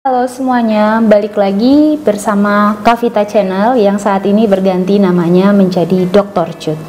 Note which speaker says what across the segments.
Speaker 1: Halo semuanya, balik lagi bersama Kavita Channel yang saat ini berganti namanya menjadi Dr. Cut.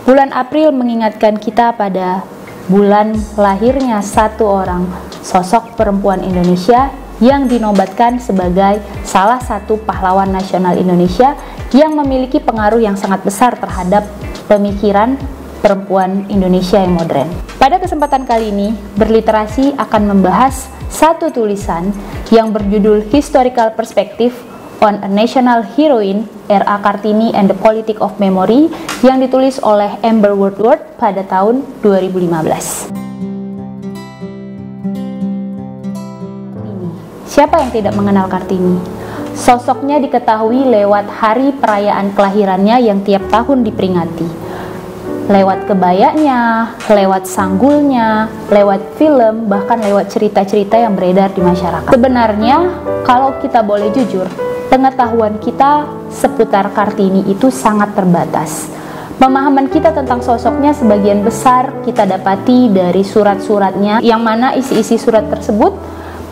Speaker 1: Bulan April mengingatkan kita pada bulan lahirnya satu orang sosok perempuan Indonesia yang dinobatkan sebagai salah satu pahlawan nasional Indonesia yang memiliki pengaruh yang sangat besar terhadap pemikiran perempuan Indonesia yang modern. Pada kesempatan kali ini, Berliterasi akan membahas satu tulisan yang berjudul Historical Perspective on a National Heroine, R.A. Kartini and the Politics of Memory, yang ditulis oleh Amber Woodward pada tahun 2015. Siapa yang tidak mengenal Kartini? Sosoknya diketahui lewat hari perayaan kelahirannya yang tiap tahun diperingati. Lewat kebayanya, lewat sanggulnya, lewat film, bahkan lewat cerita-cerita yang beredar di masyarakat. Sebenarnya, kalau kita boleh jujur, pengetahuan kita seputar Kartini itu sangat terbatas. Pemahaman kita tentang sosoknya sebagian besar kita dapati dari surat-suratnya, yang mana isi-isi surat tersebut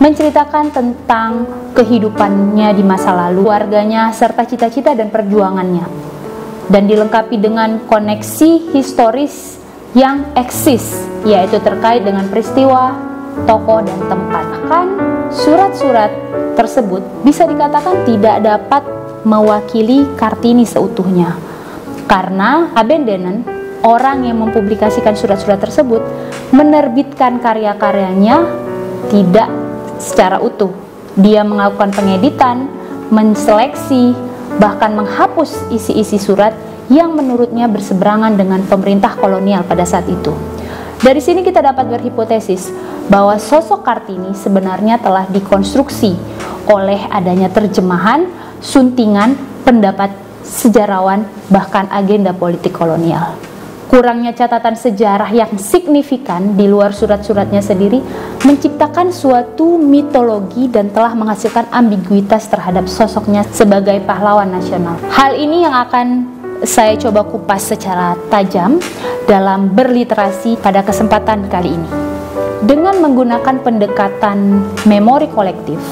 Speaker 1: menceritakan tentang kehidupannya di masa lalu, keluarganya, serta cita-cita dan perjuangannya. Dan dilengkapi dengan koneksi historis yang eksis, yaitu terkait dengan peristiwa, tokoh, dan tempat. Bahkan surat-surat tersebut bisa dikatakan tidak dapat mewakili Kartini seutuhnya, karena Abendenen, orang yang mempublikasikan surat-surat tersebut, menerbitkan karya-karyanya tidak secara utuh. Dia melakukan pengeditan, menseleksi, bahkan menghapus isi-isi surat yang menurutnya berseberangan dengan pemerintah kolonial pada saat itu. Dari sini kita dapat berhipotesis bahwa sosok Kartini sebenarnya telah dikonstruksi oleh adanya terjemahan, suntingan, pendapat sejarawan, bahkan agenda politik kolonial. Kurangnya catatan sejarah yang signifikan di luar surat-suratnya sendiri menciptakan suatu mitologi dan telah menghasilkan ambiguitas terhadap sosoknya sebagai pahlawan nasional. Hal ini yang akan saya coba kupas secara tajam dalam Berliterasi pada kesempatan kali ini. Dengan menggunakan pendekatan memori kolektif,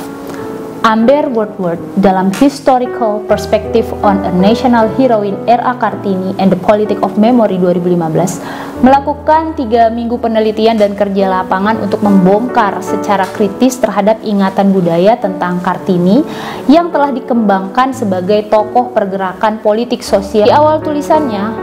Speaker 1: Amber Woodward dalam Historical Perspective on a National Heroine, R.A. Kartini and the Politics of Memory 2015 melakukan 3 minggu penelitian dan kerja lapangan untuk membongkar secara kritis terhadap ingatan budaya tentang Kartini yang telah dikembangkan sebagai tokoh pergerakan politik sosial. Di awal tulisannya,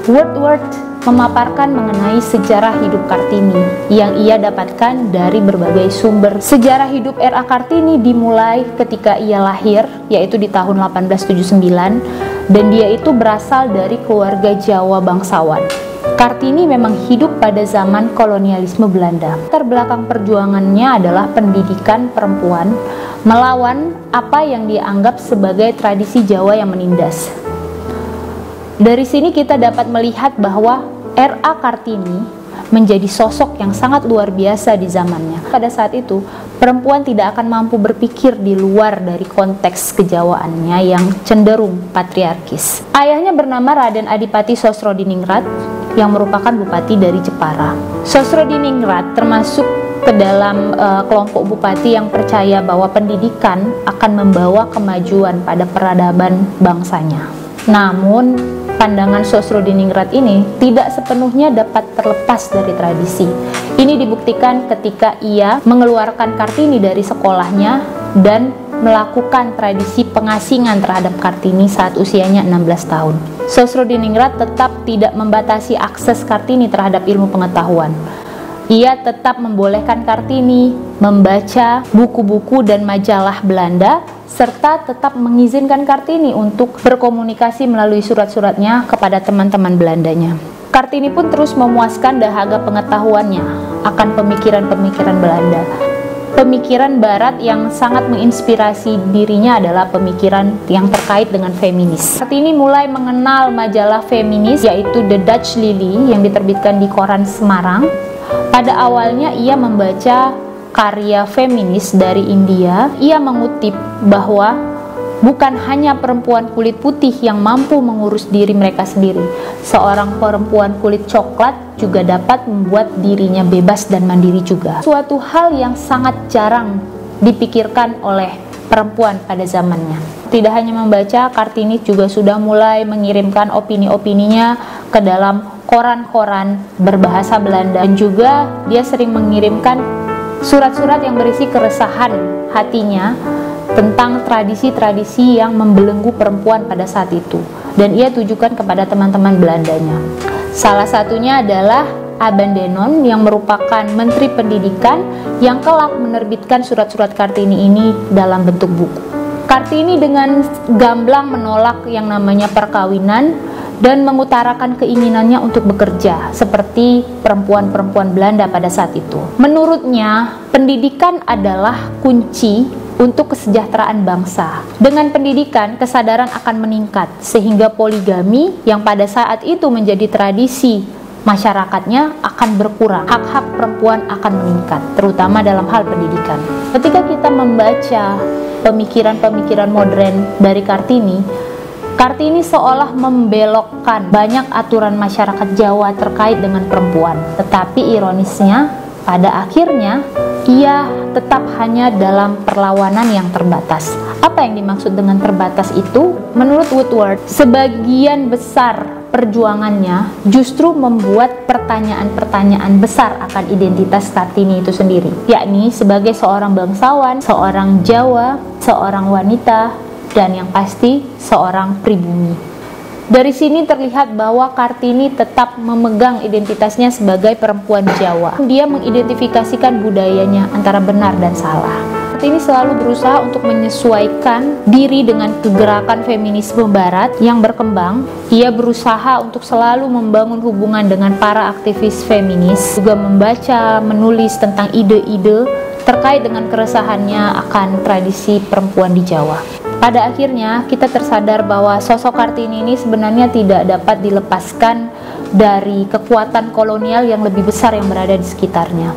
Speaker 1: Woodward memaparkan mengenai sejarah hidup Kartini yang ia dapatkan dari berbagai sumber. Sejarah hidup R.A. Kartini dimulai ketika ia lahir, yaitu di tahun 1879, dan dia itu berasal dari keluarga Jawa bangsawan. Kartini memang hidup pada zaman kolonialisme Belanda. Latar belakang perjuangannya adalah pendidikan perempuan melawan apa yang dianggap sebagai tradisi Jawa yang menindas. Dari sini kita dapat melihat bahwa R.A. Kartini menjadi sosok yang sangat luar biasa di zamannya. Pada saat itu, perempuan tidak akan mampu berpikir di luar dari konteks kejawaannya yang cenderung patriarkis. Ayahnya bernama Raden Adipati Sosrodiningrat yang merupakan bupati dari Jepara. Sosrodiningrat termasuk ke dalam kelompok bupati yang percaya bahwa pendidikan akan membawa kemajuan pada peradaban bangsanya. Namun, pandangan Sosrodiningrat ini tidak sepenuhnya dapat terlepas dari tradisi. Ini dibuktikan ketika ia mengeluarkan Kartini dari sekolahnya dan melakukan tradisi pengasingan terhadap Kartini saat usianya 16 tahun. Sosrodiningrat tetap tidak membatasi akses Kartini terhadap ilmu pengetahuan. Ia tetap membolehkan Kartini membaca buku-buku dan majalah Belanda, serta tetap mengizinkan Kartini untuk berkomunikasi melalui surat-suratnya kepada teman-teman Belandanya. Kartini pun terus memuaskan dahaga pengetahuannya akan pemikiran-pemikiran Belanda. Pemikiran Barat yang sangat menginspirasi dirinya adalah pemikiran yang terkait dengan feminis. Kartini mulai mengenal majalah feminis yaitu The Dutch Lily yang diterbitkan di koran Semarang. Pada awalnya ia membaca karya feminis dari India. Ia mengutip bahwa bukan hanya perempuan kulit putih yang mampu mengurus diri mereka sendiri. Seorang perempuan kulit coklat juga dapat membuat dirinya bebas dan mandiri juga. Suatu hal yang sangat jarang dipikirkan oleh perempuan pada zamannya. Tidak hanya membaca, Kartini juga sudah mulai mengirimkan opini-opininya ke dalam koran-koran berbahasa Belanda, dan juga dia sering mengirimkan surat-surat yang berisi keresahan hatinya tentang tradisi-tradisi yang membelenggu perempuan pada saat itu, dan ia tujukan kepada teman-teman Belandanya. Salah satunya adalah Abandenon yang merupakan Menteri Pendidikan yang kelak menerbitkan surat-surat Kartini ini dalam bentuk buku. Kartini dengan gamblang menolak yang namanya perkawinan dan mengutarakan keinginannya untuk bekerja seperti perempuan-perempuan Belanda pada saat itu. Menurutnya, pendidikan adalah kunci untuk kesejahteraan bangsa. Dengan pendidikan, kesadaran akan meningkat sehingga poligami yang pada saat itu menjadi tradisi masyarakatnya akan berkurang. Hak-hak perempuan akan meningkat, terutama dalam hal pendidikan. Ketika kita membaca pemikiran-pemikiran modern dari Kartini seolah membelokkan banyak aturan masyarakat Jawa terkait dengan perempuan. Tetapi ironisnya, pada akhirnya ia tetap hanya dalam perlawanan yang terbatas. Apa yang dimaksud dengan terbatas itu? Menurut Woodward, sebagian besar perjuangannya justru membuat pertanyaan-pertanyaan besar akan identitas Kartini itu sendiri, yakni sebagai seorang bangsawan, seorang Jawa, seorang wanita, dan yang pasti seorang pribumi. Dari sini terlihat bahwa Kartini tetap memegang identitasnya sebagai perempuan Jawa. Dia mengidentifikasikan budayanya antara benar dan salah. Kartini selalu berusaha untuk menyesuaikan diri dengan kegerakan feminisme barat yang berkembang. Ia berusaha untuk selalu membangun hubungan dengan para aktivis feminis, juga membaca, menulis tentang ide-ide terkait dengan keresahannya akan tradisi perempuan di Jawa. Pada akhirnya kita tersadar bahwa sosok Kartini ini sebenarnya tidak dapat dilepaskan dari kekuatan kolonial yang lebih besar yang berada di sekitarnya.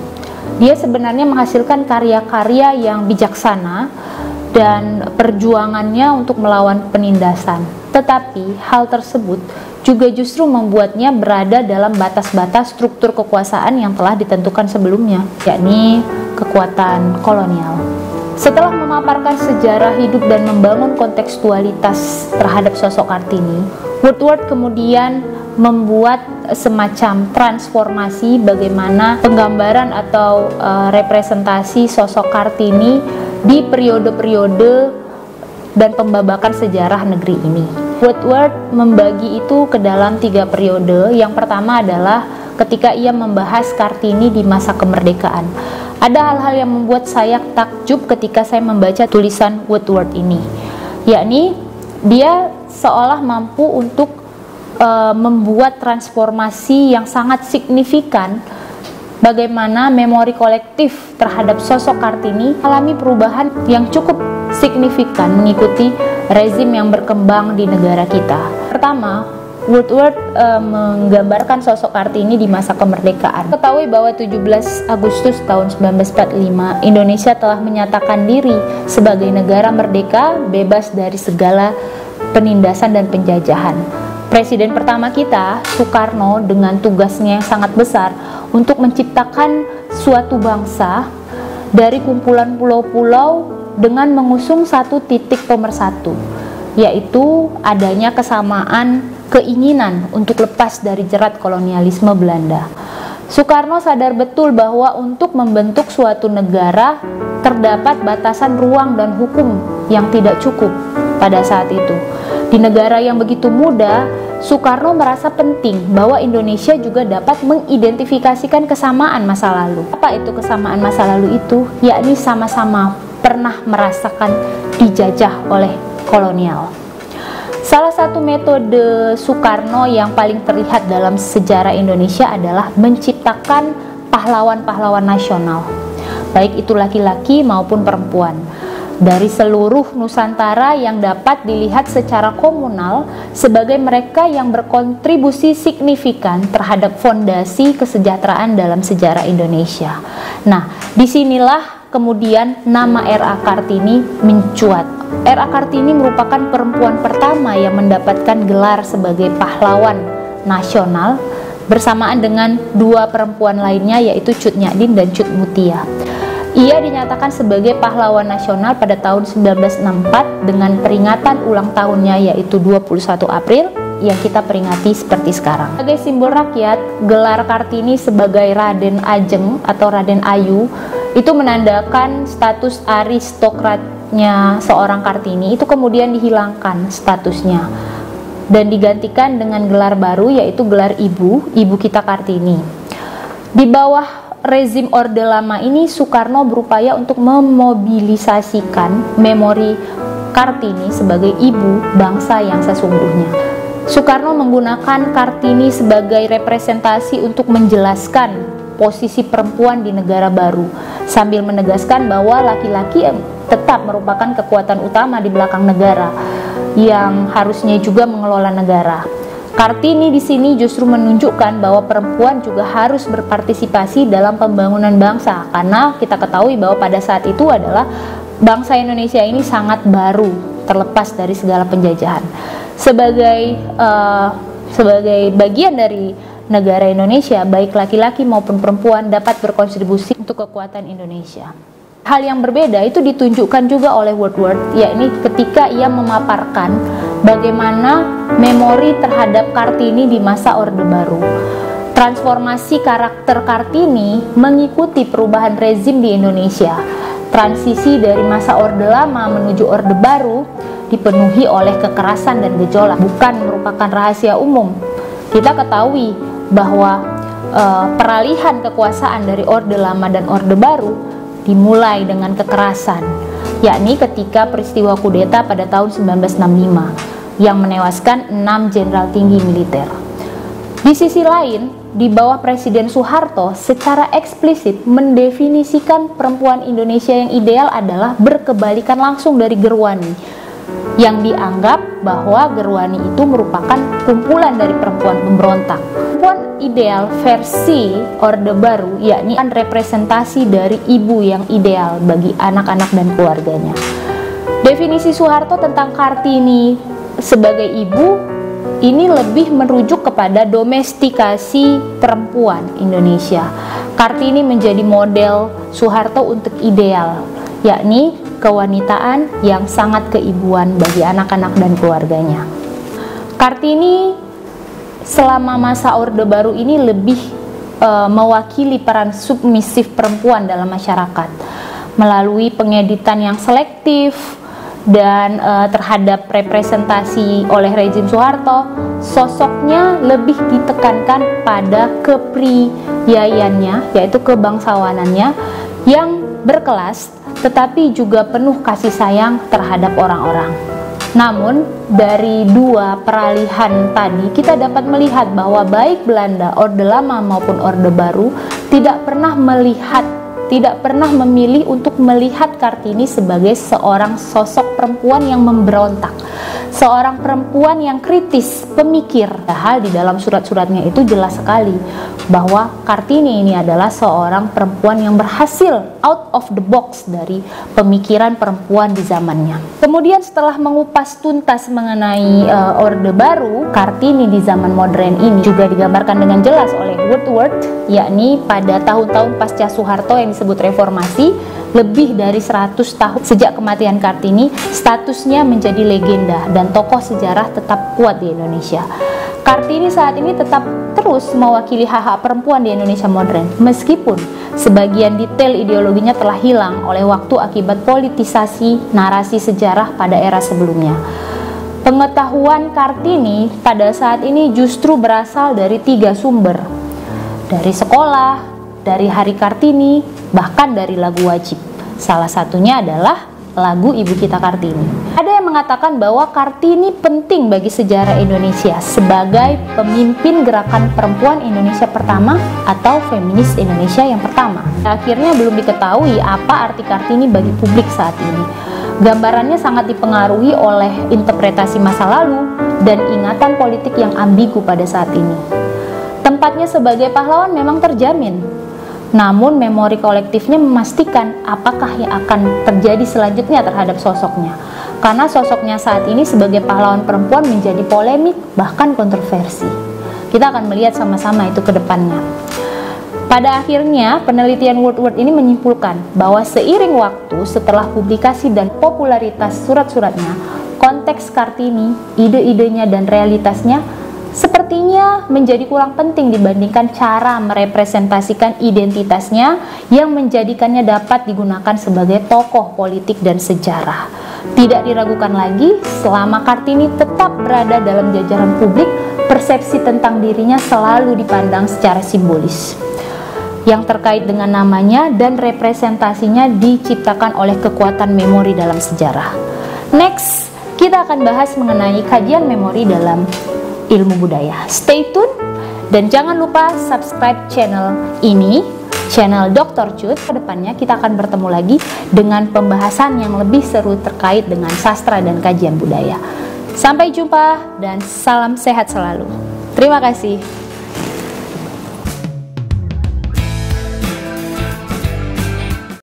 Speaker 1: Dia sebenarnya menghasilkan karya-karya yang bijaksana dan perjuangannya untuk melawan penindasan. Tetapi hal tersebut juga justru membuatnya berada dalam batas-batas struktur kekuasaan yang telah ditentukan sebelumnya, yakni kekuatan kolonial. Setelah memaparkan sejarah hidup dan membangun kontekstualitas terhadap sosok Kartini, Woodward kemudian membuat semacam transformasi bagaimana penggambaran atau representasi sosok Kartini di periode-periode dan pembabakan sejarah negeri ini. Woodward membagi itu ke dalam 3 periode. Yang pertama adalah ketika ia membahas Kartini di masa kemerdekaan. Ada hal-hal yang membuat saya takjub ketika saya membaca tulisan Woodward ini, yakni dia seolah mampu untuk membuat transformasi yang sangat signifikan bagaimana memori kolektif terhadap sosok Kartini alami perubahan yang cukup signifikan mengikuti rezim yang berkembang di negara kita. Pertama, Woodward menggambarkan sosok Kartini di masa kemerdekaan. Ketahui bahwa 17 Agustus tahun 1945 Indonesia telah menyatakan diri sebagai negara merdeka bebas dari segala penindasan dan penjajahan. Presiden pertama kita, Soekarno, dengan tugasnya yang sangat besar untuk menciptakan suatu bangsa dari kumpulan pulau-pulau dengan mengusung satu titik pemersatu, yaitu adanya kesamaan keinginan untuk lepas dari jerat kolonialisme Belanda. Soekarno sadar betul bahwa untuk membentuk suatu negara terdapat batasan ruang dan hukum yang tidak cukup pada saat itu. Di negara yang begitu muda, Soekarno merasa penting bahwa Indonesia juga dapat mengidentifikasikan kesamaan masa lalu. Apa itu kesamaan masa lalu itu? Yakni sama-sama pernah merasakan dijajah oleh kolonial. Salah satu metode Soekarno yang paling terlihat dalam sejarah Indonesia adalah menciptakan pahlawan-pahlawan nasional, baik itu laki-laki maupun perempuan, dari seluruh Nusantara yang dapat dilihat secara komunal sebagai mereka yang berkontribusi signifikan terhadap fondasi kesejahteraan dalam sejarah Indonesia. Nah, disinilah kemudian nama R.A. Kartini mencuat. R.A. Kartini merupakan perempuan pertama yang mendapatkan gelar sebagai pahlawan nasional bersamaan dengan 2 perempuan lainnya, yaitu Cut Nyak Dien dan Cut Mutia. Ia dinyatakan sebagai pahlawan nasional pada tahun 1964 dengan peringatan ulang tahunnya yaitu 21 April yang kita peringati seperti sekarang. Sebagai simbol rakyat, gelar Kartini sebagai Raden Ajeng atau Raden Ayu itu menandakan status aristokratnya seorang Kartini, itu kemudian dihilangkan statusnya dan digantikan dengan gelar baru yaitu gelar ibu kita Kartini. Di bawah rezim Orde Lama ini, Soekarno berupaya untuk memobilisasikan memori Kartini sebagai ibu bangsa yang sesungguhnya. Soekarno menggunakan Kartini sebagai representasi untuk menjelaskan posisi perempuan di negara baru, sambil menegaskan bahwa laki-laki tetap merupakan kekuatan utama di belakang negara yang harusnya juga mengelola negara. Kartini di sini justru menunjukkan bahwa perempuan juga harus berpartisipasi dalam pembangunan bangsa, karena kita ketahui bahwa pada saat itu adalah bangsa Indonesia ini sangat baru, terlepas dari segala penjajahan. Sebagai bagian dari negara Indonesia, baik laki-laki maupun perempuan dapat berkontribusi untuk kekuatan Indonesia. Hal yang berbeda itu ditunjukkan juga oleh Woodward, yakni ketika ia memaparkan bagaimana memori terhadap Kartini di masa Orde Baru. Transformasi karakter Kartini mengikuti perubahan rezim di Indonesia. Transisi dari masa Orde Lama menuju Orde Baru dipenuhi oleh kekerasan dan gejolak, bukan merupakan rahasia umum. Kita ketahui bahwa peralihan kekuasaan dari Orde Lama dan Orde Baru dimulai dengan kekerasan, yakni ketika peristiwa kudeta pada tahun 1965 yang menewaskan 6 jenderal tinggi militer. Di sisi lain, di bawah Presiden Soeharto secara eksplisit mendefinisikan perempuan Indonesia yang ideal adalah berkebalikan langsung dari Gerwani, yang dianggap bahwa Gerwani itu merupakan kumpulan dari perempuan pemberontak. Perempuan ideal versi Orde Baru yakni representasi dari ibu yang ideal bagi anak-anak dan keluarganya. Definisi Soeharto tentang Kartini sebagai ibu ini lebih merujuk kepada domestikasi perempuan Indonesia. Kartini menjadi model Soeharto untuk ideal, yakni kewanitaan yang sangat keibuan bagi anak-anak dan keluarganya. Kartini selama masa Orde Baru ini lebih mewakili peran submisif perempuan dalam masyarakat melalui pengeditan yang selektif dan terhadap representasi oleh rezim Soeharto. Sosoknya lebih ditekankan pada kepriyayannya, yaitu kebangsawanannya yang berkelas tetapi juga penuh kasih sayang terhadap orang-orang. Namun dari dua peralihan tadi kita dapat melihat bahwa baik Belanda, Orde Lama maupun Orde Baru tidak pernah memilih untuk melihat Kartini sebagai seorang sosok perempuan yang memberontak, seorang perempuan yang kritis, pemikir. Padahal di dalam surat-suratnya itu jelas sekali bahwa Kartini ini adalah seorang perempuan yang berhasil out of the box dari pemikiran perempuan di zamannya. Kemudian setelah mengupas tuntas mengenai Orde Baru, Kartini di zaman modern ini juga digambarkan dengan jelas oleh Woodward, yakni pada tahun-tahun pasca Soeharto yang disebut reformasi, lebih dari 100 tahun sejak kematian Kartini, statusnya menjadi legenda dan tokoh sejarah tetap kuat di Indonesia. Kartini saat ini tetap terus mewakili hak-hak perempuan di Indonesia modern, meskipun sebagian detail ideologinya telah hilang oleh waktu akibat politisasi narasi sejarah pada era sebelumnya. Pengetahuan Kartini pada saat ini justru berasal dari 3 sumber, dari sekolah, dari Hari Kartini, bahkan dari lagu wajib. Salah satunya adalah lagu Ibu Kita Kartini. Ada yang mengatakan bahwa Kartini penting bagi sejarah Indonesia sebagai pemimpin gerakan perempuan Indonesia pertama atau feminis Indonesia yang pertama. Akhirnya belum diketahui apa arti Kartini bagi publik saat ini. Gambarannya sangat dipengaruhi oleh interpretasi masa lalu dan ingatan politik yang ambigu pada saat ini. Tempatnya sebagai pahlawan memang terjamin, namun memori kolektifnya memastikan apakah yang akan terjadi selanjutnya terhadap sosoknya. Karena sosoknya saat ini sebagai pahlawan perempuan menjadi polemik, bahkan kontroversi. Kita akan melihat sama-sama itu ke depannya. Pada akhirnya, penelitian Woodward ini menyimpulkan bahwa seiring waktu setelah publikasi dan popularitas surat-suratnya, konteks Kartini, ide-idenya dan realitasnya sepertinya menjadi kurang penting dibandingkan cara merepresentasikan identitasnya yang menjadikannya dapat digunakan sebagai tokoh politik dan sejarah. Tidak diragukan lagi, selama Kartini tetap berada dalam jajaran publik, persepsi tentang dirinya selalu dipandang secara simbolis. Yang terkait dengan namanya dan representasinya diciptakan oleh kekuatan memori dalam sejarah. Next, kita akan bahas mengenai kajian memori dalam ilmu budaya. Stay tune dan jangan lupa subscribe channel ini, channel Dr. Cut. Kedepannya kita akan bertemu lagi dengan pembahasan yang lebih seru terkait dengan sastra dan kajian budaya. Sampai jumpa dan salam sehat selalu. Terima kasih.